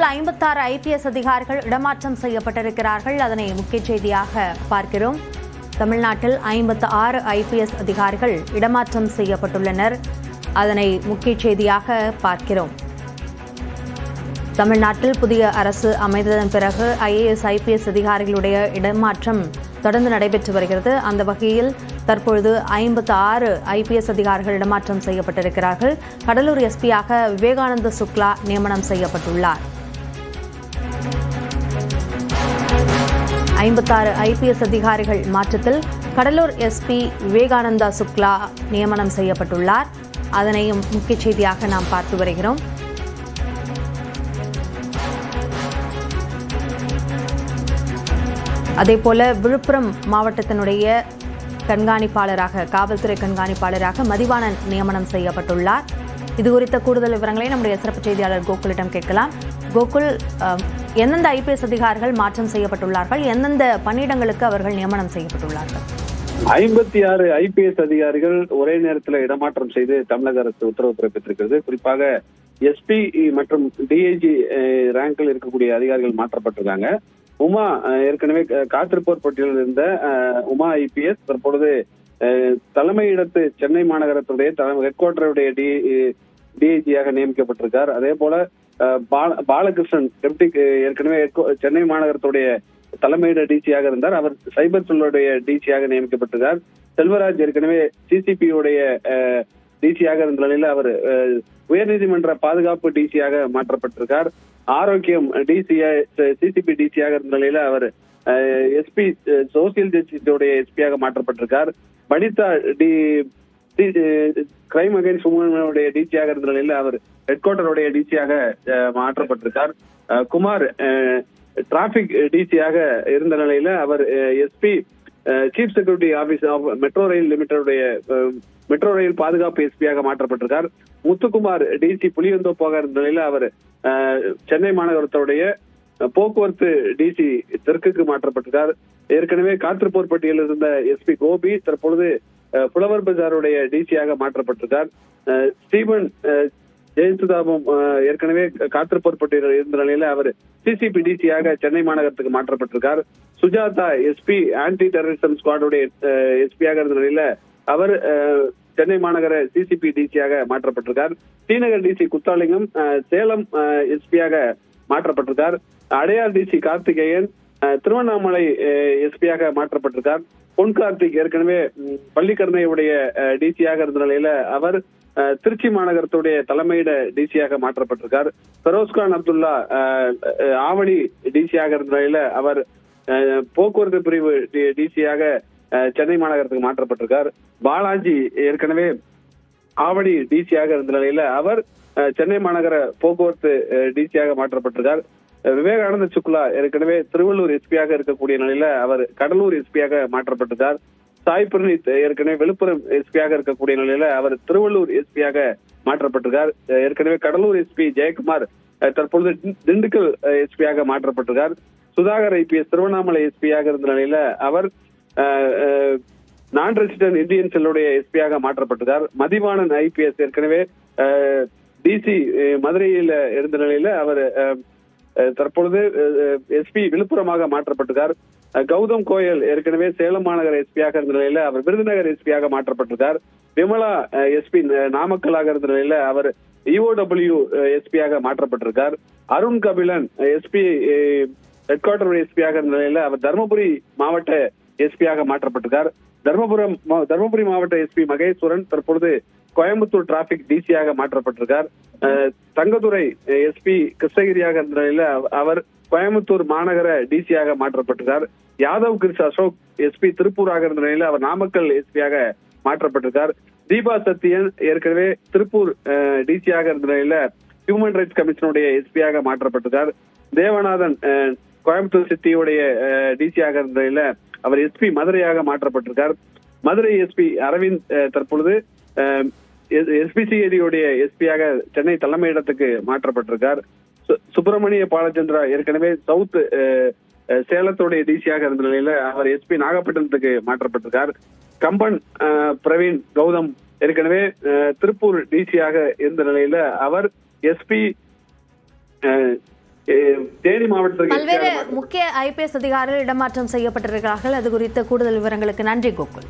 தமிழகத்தில் 56 IPS அதிகாரிகள் இடமாற்றம் செய்யப்பட்டிருக்கிறார்கள். அதனை முக்கிய செய்தியாக பார்க்கிறோம். தமிழ்நாட்டில் 56 IPS அதிகாரிகள் இடமாற்றம் செய்யப்பட்டுள்ளனர். அதனை முக்கிய செய்தியாக பார்க்கிறோம். தமிழ்நாட்டில் புதிய அரசு அமைந்ததன் பிறகு IAS IPS அதிகாரிகளுடைய இடமாற்றம் தொடர்ந்து நடைபெற்று வருகிறது. அந்த வகையில் தற்பொழுது 56 IPS அதிகாரிகள் இடமாற்றம் செய்யப்பட்டிருக்கிறார்கள். கடலூர் எஸ்பியாக விவேகானந்த சுக்லா நியமனம் செய்யப்பட்டுள்ளார். 56 IPS அதிகாரிகள் மாற்றத்தில் கடலூர் எஸ்பி விவேகானந்தா சுக்லா நியமனம் செய்யப்பட்டுள்ளார். அதனையும் முக்கிய செய்தியாக நாம் பார்த்து வருகிறோம். அதேபோல விழுப்புரம் மாவட்டத்தினுடைய கண்காணிப்பாளராக காவல்துறை கண்காணிப்பாளராக மதிவாணன் நியமனம் செய்யப்பட்டுள்ளார். இது குறித்த கூடுதல் விவரங்களை நம்முடைய சிறப்பு செய்தியாளர் கோகுலிடம் கேட்கலாம். கோகுல், எந்தெந்த IPS அதிகாரிகள் மாற்றம் செய்யப்பட்டுள்ளார்கள், எந்தெந்த பணியிடங்களுக்கு அவர்கள் நியமனம் செய்யப்பட்டுள்ளார்கள்? 56 IPS அதிகாரிகள் ஒரே நேரத்தில் இடமாற்றம் செய்து தமிழக அரசு உத்தரவு பிறப்பித்திருக்கிறது. குறிப்பாக SP மற்றும் DIG ரேங்கில் இருக்கக்கூடிய அதிகாரிகள் மாற்றப்பட்டிருக்காங்க. உமா ஏற்கனவே காத்திருப்போர் பட்டியலில் இருந்த உமா IPS தற்பொழுது தலைமையிடத்து சென்னை மாநகரத்துடைய ஹெட் குவார்டருடைய DIG-யாக நியமிக்கப்பட்டிருக்கார். அதே போல பாலகிருஷ்ணன் டெப்டி ஏற்கனவே சென்னை மாநகரத்துடைய தலைமையிட DG-யாக இருந்தார். அவர் சைபர் செல்லுடைய DG-யாக நியமிக்கப்பட்டிருக்கார். செல்வராஜ் ஏற்கனவே CCP-உடைய DG-யாக இருந்த நிலையில் அவர் உயர்நீதிமன்ற பாதுகாப்பு DG-யாக மாற்றப்பட்டிருக்கார். ஆரோக்கியம் CCP DG-யாக இருந்த நிலையில அவர் SP சோசியல் ஜஸ்டிஸுடைய SP-யாக மாற்றப்பட்டிருக்கார். வனிதா கிரைம் அகைன்ஸ்ட் உமனுடைய DG-யாக இருந்த நிலையில அவர் ஹெட் குவார்டருடைய DG-யாக மாற்றப்பட்டிருக்கார். குமார் டிராபிக் DG-யாக இருந்த நிலையில அவர் SP chief security office of metro rail லிமிடெடுடைய மெட்ரோ ரயில் பாதுகாப்பு SP-யாக மாற்றப்பட்டிருக்கார். முத்துக்குமார் DG புளியந்தோப்பாக இருந்த நிலையில அவர் சென்னை மாநகரத்துடைய போக்குவரத்து DG தெற்குக்கு மாற்றப்பட்டிருக்கார். ஏற்கனவே காத்திருப்போர் பட்டியலில் இருந்த SP கோபி தற்பொழுது புலவர் பஜாருடைய DG-யாக மாற்றப்பட்டிருக்கார். ஸ்டீபன் ஜெயசுதாபம் ஏற்கனவே காத்திருப்போர் பட்டியலில் இருந்த நிலையில அவர் CCP DG-யாக சென்னை மாநகரத்துக்கு மாற்றப்பட்டிருக்கார். சுஜாதா SP ஆன்டி டெரரிசம் ஸ்குவாடுடைய SP-யாக இருந்த நிலையில அவர் சென்னை மாநகர CCP DG-யாக மாற்றப்பட்டிருக்கார். Srinagar DG Kuthalingam Salem SP-யாக மாற்றப்பட்டிருக்கார். Adyar DG Karthikeyan Tiruvannamalai SP-யாக மாற்றப்பட்டிருக்கார். பொன் கார்த்திக் ஏற்கனவே பள்ளிக்கரணையுடைய DG-யாக இருந்த நிலையில அவர் திருச்சி மாநகரத்துடைய தலைமையிட DG-யாக மாற்றப்பட்டிருக்கார். பெரோஸ்கான் அப்துல்லா ஆவடி DG-யாக இருந்த நிலையில அவர் போக்குவரத்து பிரிவு DG-யாக சென்னை மாநகரத்துக்கு மாற்றப்பட்டிருக்கார். பாலாஜி ஏற்கனவே ஆவடி DG-யாக இருந்த நிலையில அவர் சென்னை மாநகர போக்குவரத்து DG-யாக மாற்றப்பட்டிருக்கார். விவேகானந்த சுக்லா ஏற்கனவே திருவள்ளூர் SP-யாக இருக்கக்கூடிய நிலையில அவர் கடலூர் SP-யாக மாற்றப்பட்டிருக்கார். சாய் பிரணீத் ஏற்கனவே விழுப்புரம் SP-யாக இருக்கக்கூடிய நிலையில அவர் திருவள்ளூர் SP-யாக மாற்றப்பட்டிருக்கார். ஏற்கனவே கடலூர் SP ஜெயக்குமார் தற்பொழுது திண்டுக்கல் SP-யாக மாற்றப்பட்டிருக்கார். சுதாகர் IPS திருவண்ணாமலை SP-யாக இருந்த நிலையில அவர் நான் ரெசிடென்ட் இந்தியன் செல்லுடைய SP-யாக மாற்றப்பட்டிருக்கார். மதிவாணன் IPS ஏற்கனவே DC மதுரையில இருந்த நிலையில அவர் தற்பொழுது SP விழுப்புரமாக மாற்றப்பட்டிருக்கார். கௌதம் கோயல் ஏற்கனவே சேலம் மாநகர SP-யாக இருந்த நிலையில அவர் விருதுநகர் SP-யாக மாற்றப்பட்டிருக்கார். விமலா SP நாமக்கலாக இருந்த நிலையில அவர் EOW SP-யாக மாற்றப்பட்டிருக்கார். Arun Kabilan SP head quarter SP-யாக இருந்த நிலையில அவர் தருமபுரி மாவட்ட SP-யாக மாற்றப்பட்டிருக்கார். தருமபுரி மாவட்ட SP மகேஸ்வரன் தற்பொழுது கோயம்புத்தூர் டிராபிக் DG-யாக மாற்றப்பட்டிருக்கார். தங்கதுரை SP கிருஷ்ணகிரியாக இருந்த நிலையில அவர் கோயம்புத்தூர் மாநகர DG-யாக மாற்றப்பட்டிருக்கார். யாதவ் கிருஷ் அசோக் SP திருப்பூராக இருந்த நிலையில அவர் நாமக்கல் SP-யாக மாற்றப்பட்டிருக்கார். தீபா சத்தியன் ஏற்கனவே திருப்பூர் DG-யாக இருந்த நிலையில ஹியூமன் ரைட்ஸ் கமிஷனுடைய SP-யாக மாற்றப்பட்டிருக்கார். தேவநாதன் கோயம்புத்தூர் சிட்டியுடைய DG-யாக இருந்த நிலையில அவர் SP மதுரையாக மாற்றப்பட்டிருக்கார். மதுரை SP அரவிந்த் தற்பொழுது SPCID-உடைய SP-யாக சென்னை தலைமையிடத்துக்கு மாற்றப்பட்டிருக்கார். சுப்பிரமணிய பாலச்சந்திரா ஏற்கனவே சவுத் சேலத்துடைய DG-யாக இருந்த நிலையில அவர் SP நாகப்பட்டினத்துக்கு மாற்றப்பட்டிருக்கார். கம்பன் பிரவீன் கௌதம் ஏற்கனவே திருப்பூர் DG-யாக இருந்த நிலையில அவர் SP தேனி மாவட்டத்திற்கு பல்வேறு முக்கிய IPS அதிகாரிகள் இடமாற்றம் செய்யப்பட்டிருக்கிறார்கள். அது குறித்த கூடுதல் விவரங்களுக்கு நன்றி கோகுல்.